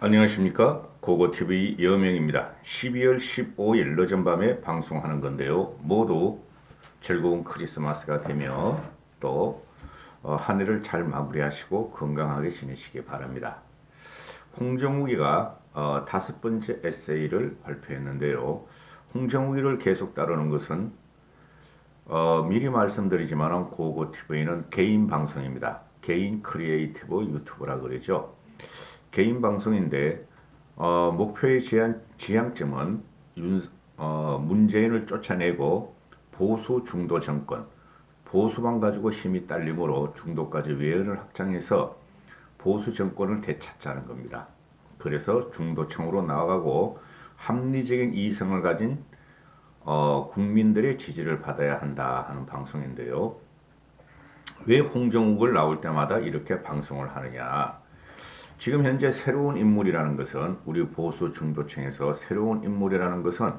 안녕하십니까? 고고TV 여명입니다. 12월 15일 늦은 밤에 방송하는 건데요. 모두 즐거운 크리스마스가 되며 또 한 해를 잘 마무리하시고 건강하게 지내시기 바랍니다. 홍정욱이가 다섯 번째 에세이를 발표했는데요. 홍정욱이를 계속 따르는 것은 미리 말씀드리지만 고고TV는 개인 방송입니다. 개인 크리에이티브 유튜브라 그러죠. 개인 방송인데 목표의 지향점은 문재인을 쫓아내고 보수 중도 정권, 보수만 가지고 힘이 딸리므로 중도까지 외연을 확장해서 보수 정권을 되찾자는 겁니다. 그래서 중도층으로 나아가고 합리적인 이성을 가진 국민들의 지지를 받아야 한다 하는 방송인데요. 왜 홍정욱을 나올 때마다 이렇게 방송을 하느냐? 지금 현재 새로운 인물이라는 것은 우리 보수 중도층에서 새로운 인물이라는 것은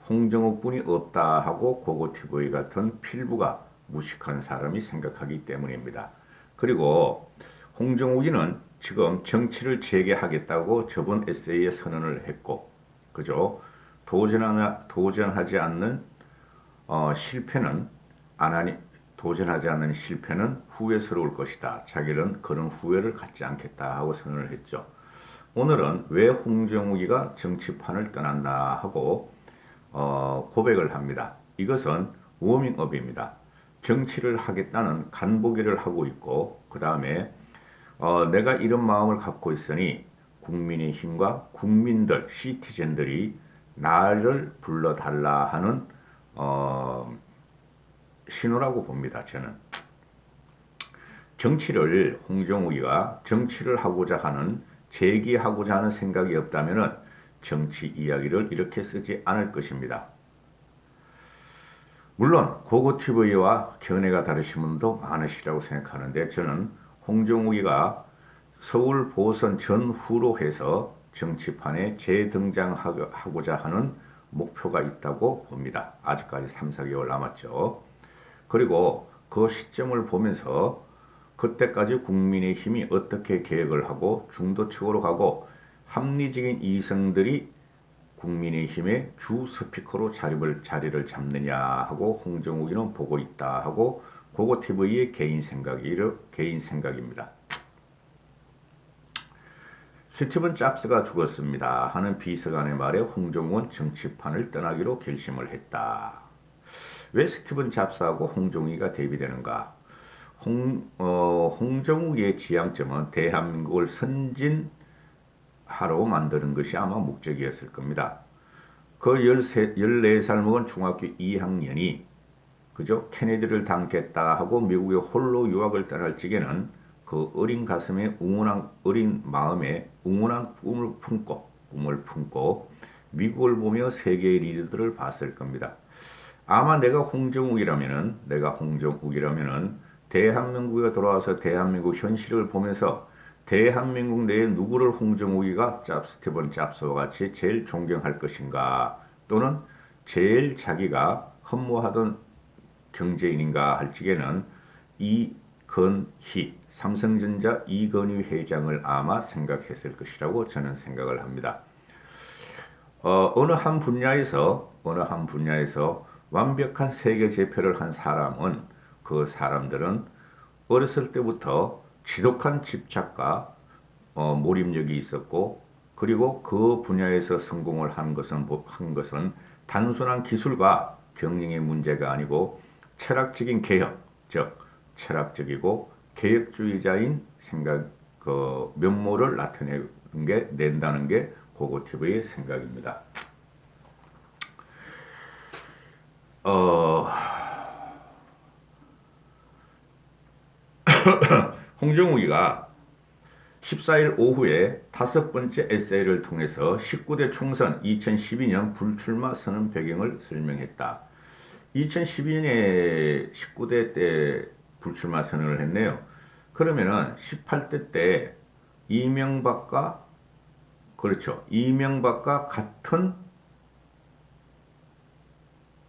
홍정욱뿐이 없다 하고 고고TV 같은 필부가 무식한 사람이 생각하기 때문입니다. 그리고 홍정욱이는 지금 정치를 재개하겠다고 저번 에세이에 선언을 했고, 그죠? 도전하지 않는 실패는 안 하니 도전하지 않는 실패는 후회스러울 것이다. 자기는 그런 후회를 갖지 않겠다 하고 선언을 했죠. 오늘은 왜 홍정욱이가 정치판을 떠났나 하고 고백을 합니다. 이것은 워밍업입니다. 정치를 하겠다는 간보기를 하고 있고 그 다음에 내가 이런 마음을 갖고 있으니 국민의힘과 국민들, 시티즌들이 나를 불러달라 하는 신호라고 봅니다. 저는 홍정욱이가 정치를 하고자 하는 재기하고자 하는 생각이 없다면 정치 이야기를 이렇게 쓰지 않을 것입니다. 물론 고고TV와 견해가 다르신 분도 많으시라고 생각하는데 저는 홍정욱이가 서울 보선 전후로 해서 정치판에 재등장하고자 하는 목표가 있다고 봅니다. 아직까지 3, 4개월 남았죠. 그리고 그 시점을 보면서 그때까지 국민의힘이 어떻게 계획을 하고 중도층으로 가고 합리적인 이성들이 국민의힘의 주 스피커로 자리를 잡느냐 하고 홍정욱이는 보고 있다 하고 고고TV의 개인 생각입니다. 스티븐 잡스가 죽었습니다 하는 비서관의 말에 홍정욱은 정치판을 떠나기로 결심을 했다. 왜 스티븐 잡스하고 홍정욱이가 대비되는가? 홍정욱의 지향점은 대한민국을 선진하로 만드는 것이 아마 목적이었을 겁니다. 그 14살 먹은 중학교 2학년이 그죠? 케네디를 당겠다 하고 미국에 홀로 유학을 떠날 적에는 그 어린 가슴에 어린 마음에 응원한 꿈을 품고 미국을 보며 세계의 리더들을 봤을 겁니다. 아마 내가 홍정욱이라면은 대한민국에 돌아와서 대한민국 현실을 보면서 대한민국 내에 누구를 홍정욱이가 스티븐 잡스와 같이 제일 존경할 것인가 또는 제일 자기가 흠모하던 경제인인가 할 적에는 이건희 삼성전자 이건희 회장을 아마 생각했을 것이라고 저는 생각을 합니다. 어느 한 분야에서 완벽한 세계 제패를 한 사람은 그 사람들은 어렸을 때부터 지독한 집착과 몰입력이 있었고 그리고 그 분야에서 성공을 한 것은 단순한 기술과 경영의 문제가 아니고 철학적인 개혁, 즉 철학적이고 개혁주의자인 생각 면모를 낸다는 게 고고TV의 생각입니다. 홍정욱이가 14일 오후에 다섯 번째 에세이를 통해서 19대 총선 2012년 불출마 선언 배경을 설명했다. 2012년에 19대 때 불출마 선언을 했네요. 그러면은 18대 때 이명박과 같은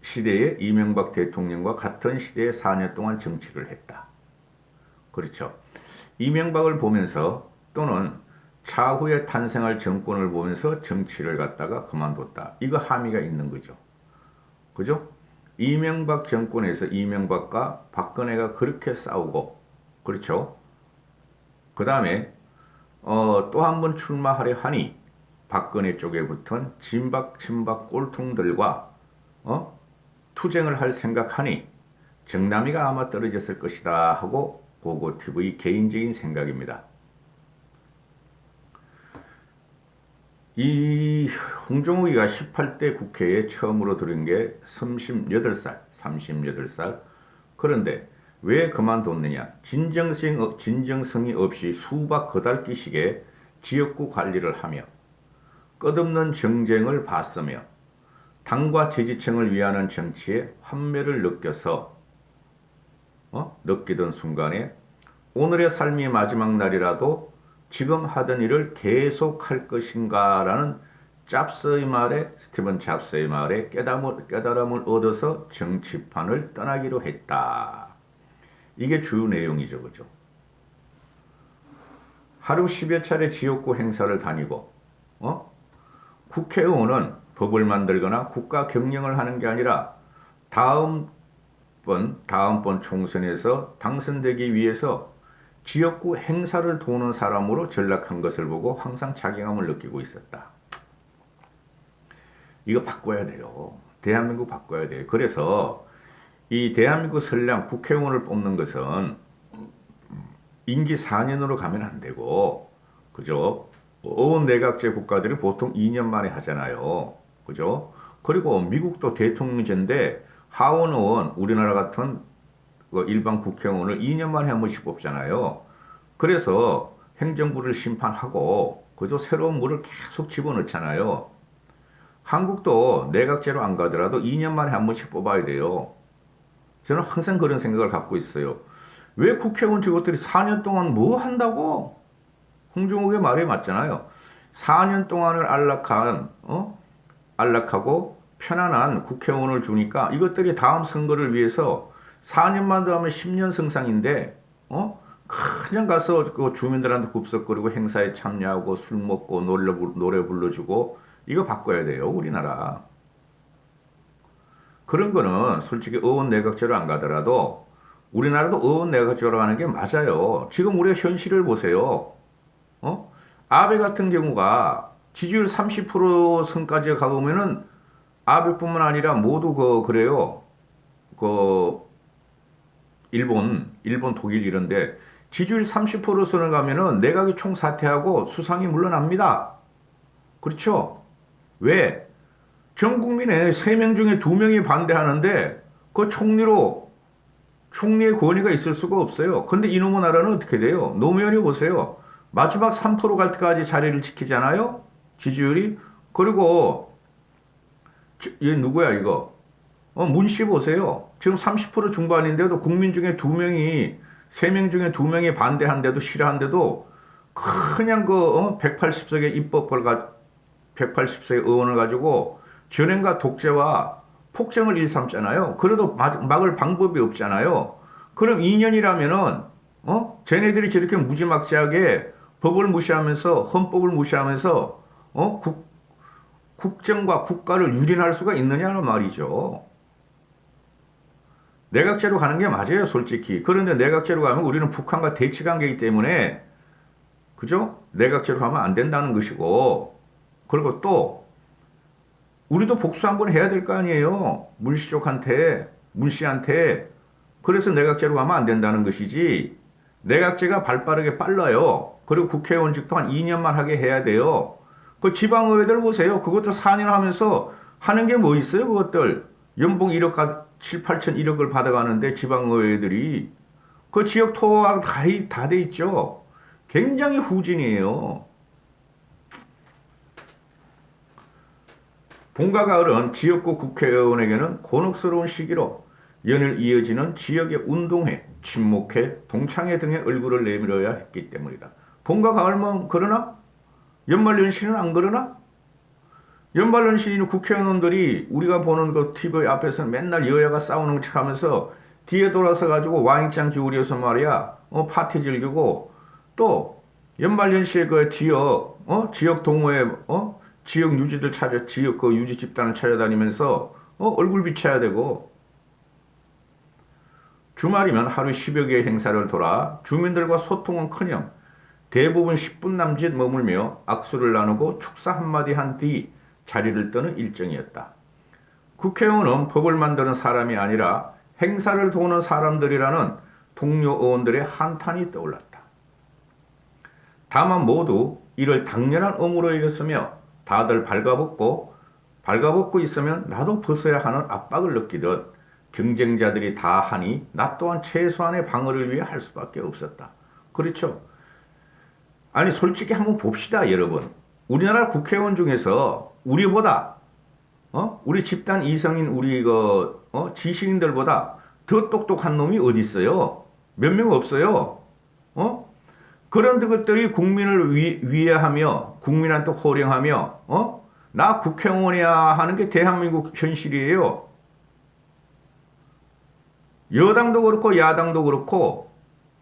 시대에 이명박 대통령과 같은 시대에 4년 동안 정치를 했다. 그렇죠. 이명박을 보면서 또는 차후에 탄생할 정권을 보면서 정치를 갖다가 그만뒀다. 이거 함의가 있는 거죠. 그죠? 이명박 정권에서 이명박과 박근혜가 그렇게 싸우고, 그렇죠? 그 다음에 또 한 번 출마하려 하니 박근혜 쪽에 붙은 진박 친박 꼴통들과 투쟁을 할 생각하니 정남이가 아마 떨어졌을 것이다 하고 고고TV 개인적인 생각입니다. 이 홍정욱이가 18대 국회에 처음으로 들은 게 38살. 그런데 왜 그만뒀느냐? 진정성이 없이 수박 거달기식의 지역구 관리를 하며 끝없는 정쟁을 봤으며 당과 지지층을 위하는 정치에 환멸을 느끼던 순간에 오늘의 삶이 마지막 날이라도 지금 하던 일을 계속할 것인가라는 스티븐 잡스의 말에 깨달음을 얻어서 정치판을 떠나기로 했다. 이게 주요 내용이죠. 그죠? 하루 10여 차례 지역구 행사를 다니고 국회의원은 법을 만들거나 국가 경영을 하는 게 아니라 다음번 총선에서 당선되기 위해서 지역구 행사를 도는 사람으로 전락한 것을 보고 항상 자괴감을 느끼고 있었다. 이거 바꿔야 돼요. 대한민국 바꿔야 돼요. 그래서 이 대한민국 선량 국회의원을 뽑는 것은 임기 4년으로 가면 안 되고, 그죠? 내각제 국가들이 보통 2년 만에 하잖아요. 그죠? 그리고 미국도 대통령제인데 하원의원, 우리나라 같은 일반 국회의원을 2년 만에 한 번씩 뽑잖아요. 그래서 행정부를 심판하고, 그죠? 새로운 물을 계속 집어넣잖아요. 한국도 내각제로 안 가더라도 2년 만에 한 번씩 뽑아야 돼요. 저는 항상 그런 생각을 갖고 있어요. 왜 국회의원 저것들이 4년 동안 뭐 한다고? 홍정욱의 말이 맞잖아요. 4년 동안을 안락하고 편안한 국회의원을 주니까 이것들이 다음 선거를 위해서 4년만 더 하면 10년 성상인데, 그냥 가서 그 주민들한테 굽석거리고 행사에 참여하고 술 먹고 노래 불러주고 이거 바꿔야 돼요, 우리나라. 그런 거는 솔직히 의원 내각제로 안 가더라도 우리나라도 의원 내각제로 가는 게 맞아요. 지금 우리가 현실을 보세요. 아베 같은 경우가 지지율 30% 선까지 가보면은 아베뿐만 아니라 모두 그래요. 일본, 독일 이런데 지지율 30% 선을 가면은 내각이 총사퇴하고 수상이 물러납니다. 그렇죠? 왜? 전 국민의 3명 중에 2명이 반대하는데 그 총리의 권위가 있을 수가 없어요. 근데 이놈의 나라는 어떻게 돼요? 노무현이 보세요. 마지막 3% 갈 때까지 자리를 지키잖아요. 지지율이. 그리고 얘 누구야 이거? 문씨 보세요. 지금 30% 중반인데도 국민 중에 3명 중에 2명이 반대한데도 싫어한데도 그냥 180석의 180석의 의원을 가지고 전횡과 독재와 폭정을 일삼잖아요. 그래도 막을 방법이 없잖아요. 그럼 2년이라면은 쟤네들이 저렇게 무지막지하게 법을 무시하면서 헌법을 무시하면서 국정과 국가를 유린할 수가 있느냐는 말이죠. 내각제로 가는 게 맞아요, 솔직히. 그런데 내각제로 가면 우리는 북한과 대치 관계이기 때문에, 그죠? 내각제로 가면 안 된다는 것이고, 그리고 또 우리도 복수 한번 해야 될 거 아니에요. 문씨한테. 그래서 내각제로 가면 안 된다는 것이지. 내각제가 발빠르게 빨라요. 그리고 국회의원직도 한 2년만 하게 해야 돼요. 그 지방의회들 보세요. 그것도 4년 하면서 하는 게 뭐 있어요, 그것들. 연봉 7, 8천 1억을 받아가는데 지방의회들이. 그 지역 토호가 다 돼 있죠. 굉장히 후진이에요. 봄과 가을은 지역구 국회의원에게는 곤혹스러운 시기로 연일 이어지는 지역의 운동회, 친목회, 동창회 등의 얼굴을 내밀어야 했기 때문이다. 봄과 가을만 그러나? 연말연시는 안 그러나? 연말연시는 국회의원들이 우리가 보는 그 TV 앞에서 맨날 여야가 싸우는 척 하면서 뒤에 돌아서 가지고 와인잔 기울여서 말이야, 파티 즐기고 또 연말연시에 그 지역 동호회, 지역 유지들 지역 그 유지 집단을 찾아다니면서, 얼굴 비춰야 되고, 주말이면 하루 10여 개의 행사를 돌아 주민들과 소통은커녕 대부분 10분 남짓 머물며 악수를 나누고 축사 한마디 한 뒤 자리를 떠는 일정이었다. 국회의원은 법을 만드는 사람이 아니라 행사를 도우는 사람들이라는 동료 의원들의 한탄이 떠올랐다. 다만 모두 이를 당연한 의무로 여겼으며 다들 발가벗고 있으면 나도 벗어야 하는 압박을 느끼듯 경쟁자들이 다 하니 나 또한 최소한의 방어를 위해 할 수밖에 없었다. 그렇죠. 아니 솔직히 한번 봅시다 여러분. 우리나라 국회의원 중에서 우리보다 우리 집단 이성인 우리 지식인들보다 더 똑똑한 놈이 어디 있어요? 몇 명 없어요. 그런 것들이 국민을 위해하며 국민한테 호령하며 나 국회의원이야 하는 게 대한민국 현실이에요. 여당도 그렇고 야당도 그렇고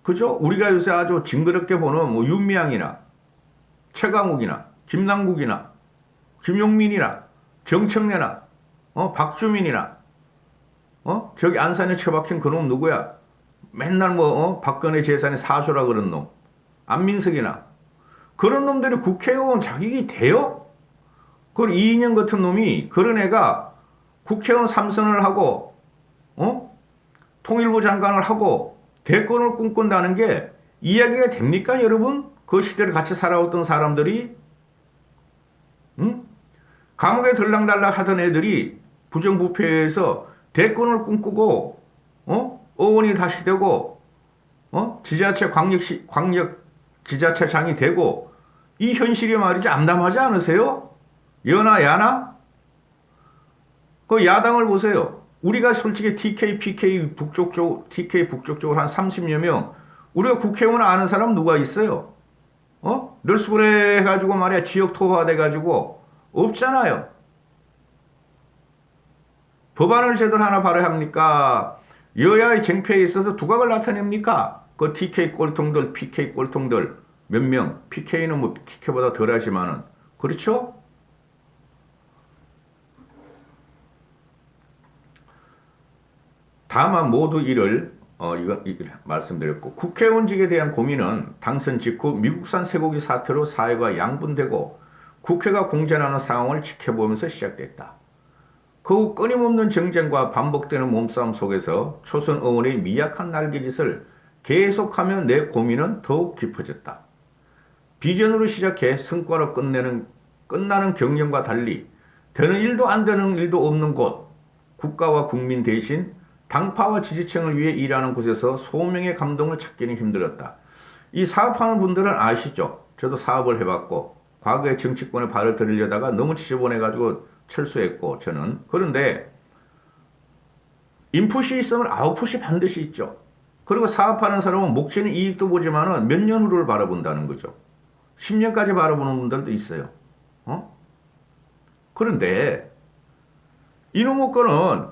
그죠? 우리가 요새 아주 징그럽게 보는 뭐 윤미향이나 최강욱이나 김남국이나 김용민이나 정청래나 박주민이나 저기 안산에 처박힌 그놈 누구야? 맨날 박근혜 재산의 사수라 그런 놈 안민석이나 그런 놈들이 국회의원 자격이 돼요? 그 이인영 같은 놈이 그런 애가 국회의원 3선을 하고 통일부 장관을 하고 대권을 꿈꾼다는 게 이야기가 됩니까 여러분? 그 시대를 같이 살아왔던 사람들이 감옥에 들락달락 하던 애들이 부정부패에서 대권을 꿈꾸고 의원이 다시 되고 지자체 광역 지자체장이 되고 이 현실이 말이지 암담하지 않으세요? 여나 야나? 그 야당을 보세요. 우리가 솔직히 TK 북쪽 쪽으로 한 30여 명 우리가 국회의원 아는 사람 누가 있어요? 널스브레 해가지고 말이야 지역 토화돼가지고 없잖아요. 법안을 제대로 하나 발의합니까? 여야의 쟁패에 있어서 두각을 나타냅니까? 그 TK 꼴통들, PK 꼴통들 몇 명, PK는 뭐 TK보다 덜하지만은 그렇죠? 다만 모두 이걸 말씀드렸고 국회의원직에 대한 고민은 당선 직후 미국산 쇠고기 사태로 사회가 양분되고 국회가 공전하는 상황을 지켜보면서 시작됐다. 그 후 끊임없는 정쟁과 반복되는 몸싸움 속에서 초선 의원의 미약한 날개짓을 계속하며 내 고민은 더욱 깊어졌다. 비전으로 시작해 성과로 끝나는 경영과 달리 되는 일도 안 되는 일도 없는 곳, 국가와 국민 대신 당파와 지지층을 위해 일하는 곳에서 소명의 감동을 찾기는 힘들었다. 이 사업하는 분들은 아시죠? 저도 사업을 해봤고 과거에 정치권에 발을 들이려다가 너무 지저분해가지고 철수했고 저는. 그런데 인풋이 있으면 아웃풋이 반드시 있죠. 그리고 사업하는 사람은 목적인 이익도 보지만은 몇 년 후를 바라본다는 거죠. 10년까지 바라보는 분들도 있어요. 그런데 이놈의 거는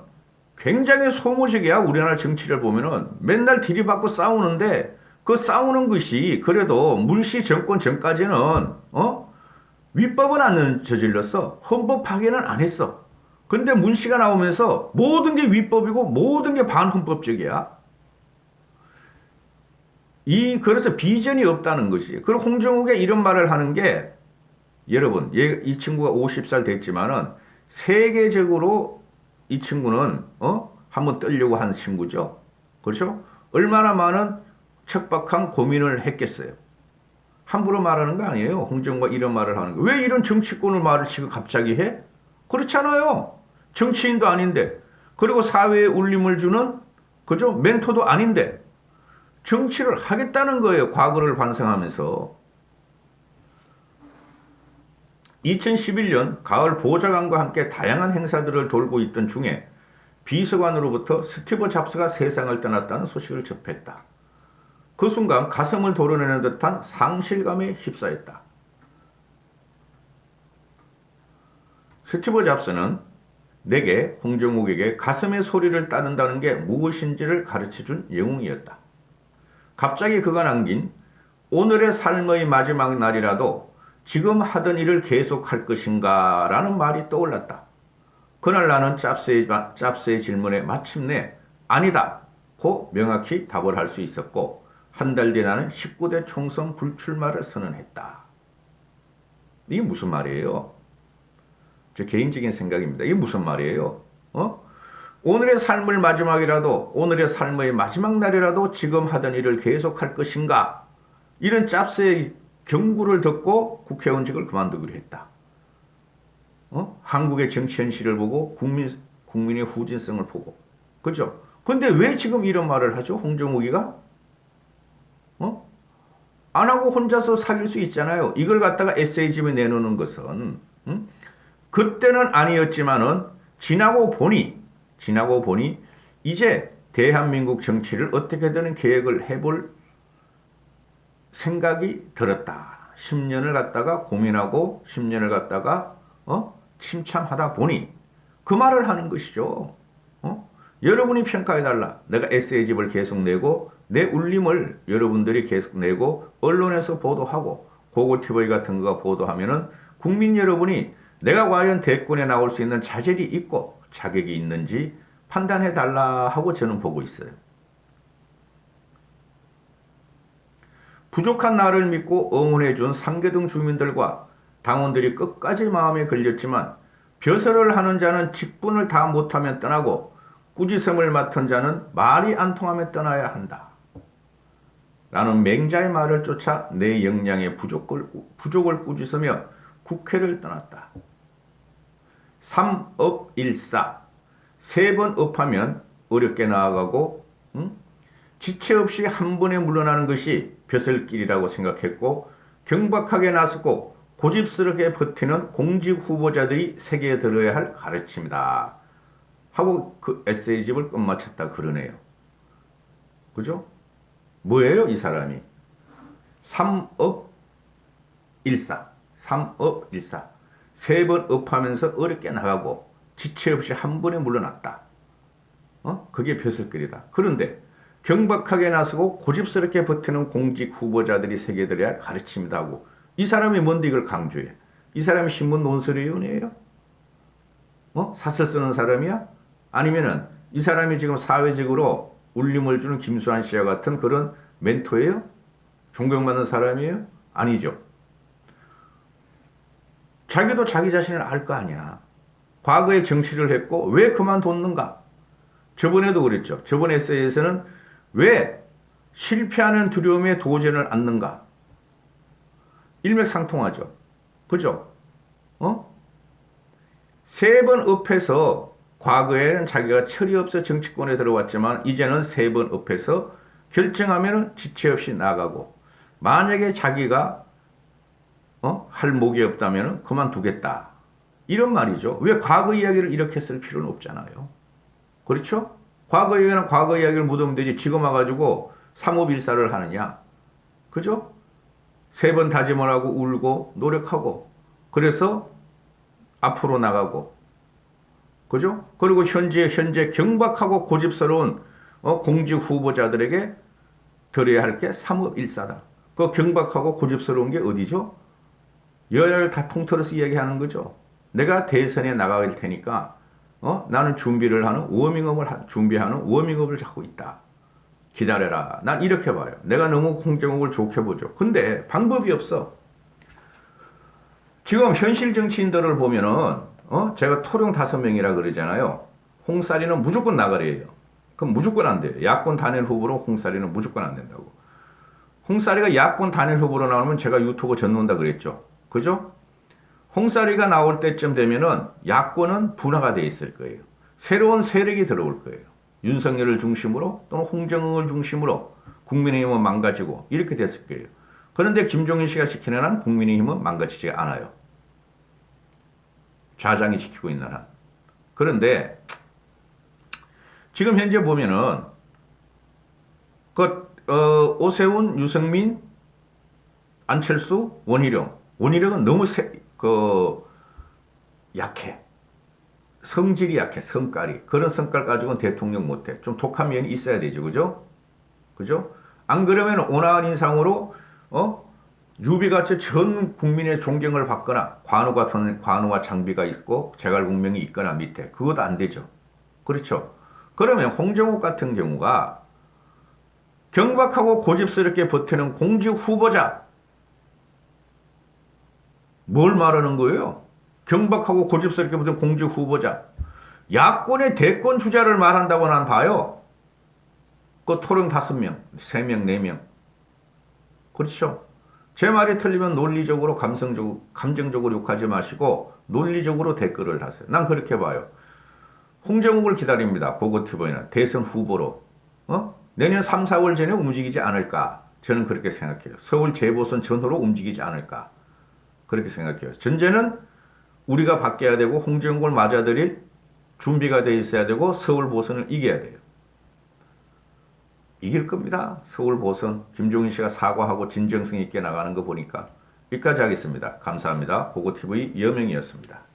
굉장히 소모적이야. 우리나라 정치를 보면은 맨날 들이받고 싸우는데 그 싸우는 것이 그래도 문씨 정권 전까지는 위법은 안 저질렀어. 헌법 파괴는 안 했어. 근데 문씨가 나오면서 모든 게 위법이고 모든 게 반헌법적이야. 그래서 비전이 없다는 것이. 그리고 홍정욱이 이런 말을 하는 게 여러분, 이 친구가 50살 됐지만은 세계적으로 이 친구는 한번 뜨려고 한 친구죠. 그렇죠? 얼마나 많은 척박한 고민을 했겠어요. 함부로 말하는 거 아니에요. 홍정우가 이런 말을 하는 거. 왜 이런 정치권을 말을 지금 갑자기 해? 그렇잖아요. 정치인도 아닌데. 그리고 사회에 울림을 주는 그죠? 멘토도 아닌데. 정치를 하겠다는 거예요. 과거를 반성하면서. 2011년 가을 보좌관과 함께 다양한 행사들을 돌고 있던 중에 비서관으로부터 스티브 잡스가 세상을 떠났다는 소식을 접했다. 그 순간 가슴을 도려내는 듯한 상실감에 휩싸였다. 스티브 잡스는 내게 홍정욱에게 가슴의 소리를 따른다는 게 무엇인지를 가르쳐준 영웅이었다. 갑자기 그가 남긴 오늘의 삶의 마지막 날이라도 지금 하던 일을 계속할 것인가 라는 말이 떠올랐다. 그날 나는 짭새의 질문에 마침내 아니다 고 명확히 답을 할 수 있었고 한 달 뒤 나는 19대 총선 불출마를 선언했다. 이게 무슨 말이에요? 제 개인적인 생각입니다. 이게 무슨 말이에요? 오늘의 삶을 마지막이라도 오늘의 삶의 마지막 날이라도 지금 하던 일을 계속할 것인가? 이런 짭새의 경고를 듣고 국회의원직을 그만두기로 했다. 한국의 정치 현실을 보고 국민의 후진성을 보고. 그죠? 근데 왜 지금 이런 말을 하죠? 홍정욱이가? 안 하고 혼자서 사귈 수 있잖아요. 이걸 갖다가 에세이집에 내놓는 것은, 그때는 아니었지만은, 지나고 보니, 이제 대한민국 정치를 어떻게든 계획을 해볼 생각이 들었다. 10년을 갖다가 고민하고 10년을 갖다가 침참하다 보니 그 말을 하는 것이죠. 여러분이 평가해달라. 내가 에세이집을 계속 내고 내 울림을 여러분들이 계속 내고 언론에서 보도하고 고고TV 같은 거가 보도하면은 국민 여러분이 내가 과연 대권에 나올 수 있는 자질이 있고 자격이 있는지 판단해달라 하고 저는 보고 있어요. 부족한 나를 믿고 응원해준 상계동 주민들과 당원들이 끝까지 마음에 걸렸지만 벼슬을 하는 자는 직분을 다 못하면 떠나고 꾸지섬을 맡은 자는 말이 안 통하면 떠나야 한다. 라는 맹자의 말을 쫓아 내 역량의 부족을 꾸짖으며 국회를 떠났다. 3업1사 3번 업하면 어렵게 나아가고 지체 없이 한 번에 물러나는 것이 벼슬길이라고 생각했고 경박하게 나서고 고집스럽게 버티는 공직 후보자들이 새겨야 들어야 할 가르침이다. 하고 그 에세이집을 끝마쳤다 그러네요. 그죠? 뭐예요 이 사람이? 3업1사 3번 업하면서 어렵게 나가고 지체 없이 한 번에 물러났다. 그게 벼슬길이다. 그런데 경박하게 나서고 고집스럽게 버티는 공직 후보자들이 새겨들어야 할 가르침이다 하고 이 사람이 뭔데 이걸 강조해? 이 사람이 신문 논설위원이에요? 사설 쓰는 사람이야? 아니면은 이 사람이 지금 사회적으로 울림을 주는 김수환 씨와 같은 그런 멘토예요? 존경받는 사람이에요? 아니죠. 자기도 자기 자신을 알 거 아니야. 과거에 정치를 했고 왜 그만뒀는가? 저번에도 그랬죠. 저번 에세이에서는 왜 실패하는 두려움에 도전을 않는가? 일맥상통하죠. 그죠? 3번 업해서 과거에는 자기가 철이 없어 정치권에 들어왔지만 이제는 3번 업해서 결정하면 지체 없이 나가고 만약에 자기가 할 목이 없다면 그만두겠다. 이런 말이죠. 왜 과거 이야기를 이렇게 쓸 필요는 없잖아요. 그렇죠? 과거 이야기는 과거 이야기를 묻으면 되지. 지금 와가지고 3업1사를 하느냐. 그죠? 3번 다짐을 하고 울고 노력하고 그래서 앞으로 나가고 그죠? 그리고 현재 경박하고 고집스러운 공직 후보자들에게 들어야 할 게 3업1사다. 그 경박하고 고집스러운 게 어디죠? 여야를 다 통틀어서 이야기하는 거죠. 내가 대선에 나갈 테니까 나는 준비하는 워밍업을 하고 있다. 기다려라. 난 이렇게 봐요. 내가 너무 홍정욱을 좋게 보죠. 근데 방법이 없어. 지금 현실 정치인들을 보면은 제가 토령 5명이라 그러잖아요. 홍사리는 무조건 나가래요. 그럼 무조건 안 돼요. 야권 단일 후보로 홍사리는 무조건 안 된다고. 홍사리가 야권 단일 후보로 나오면 제가 유튜브 전놓는다 그랬죠. 그죠? 홍사리가 나올 때쯤 되면은 야권은 분화가 돼 있을 거예요. 새로운 세력이 들어올 거예요. 윤석열을 중심으로 또는 홍정욱을 중심으로 국민의힘은 망가지고 이렇게 됐을 거예요. 그런데 김종인 씨가 지키는 한 국민의힘은 망가지지 않아요. 좌장이 지키고 있는 한. 그런데 지금 현재 보면은 오세훈, 유승민, 안철수, 원희룡은 너무 약해. 성질이 약해. 성깔이. 그런 성깔 가지고는 대통령 못해. 좀 독한 면이 있어야 되죠. 그죠? 그죠? 안 그러면 온화한 인상으로 유비같이 전 국민의 존경을 받거나 관우와 장비가 있고 제갈공명이 있거나 밑에 그것도 안 되죠. 그렇죠. 그러면 홍정욱 같은 경우가 경박하고 고집스럽게 버티는 공직 후보자 뭘 말하는 거예요? 경박하고 고집스럽게 버티는 공직 후보자 야권의 대권 주자를 말한다고 난 봐요. 그 토령 5명, 3명, 4명 그렇죠. 제 말이 틀리면 논리적으로 감정적으로 욕하지 마시고 논리적으로 댓글을 하세요. 난 그렇게 봐요. 홍정욱을 기다립니다. 고고티브에는 대선 후보로 내년 3, 4월 전에 움직이지 않을까 저는 그렇게 생각해요. 서울 재보선 전후로 움직이지 않을까 그렇게 생각해요. 전제는 우리가 바뀌어야 되고 홍정욱을 맞아들일 준비가 돼 있어야 되고 서울 보선을 이겨야 돼요. 이길 겁니다. 서울 보선 김종인 씨가 사과하고 진정성 있게 나가는 거 보니까 여기까지 하겠습니다. 감사합니다. 고고TV 여명이었습니다.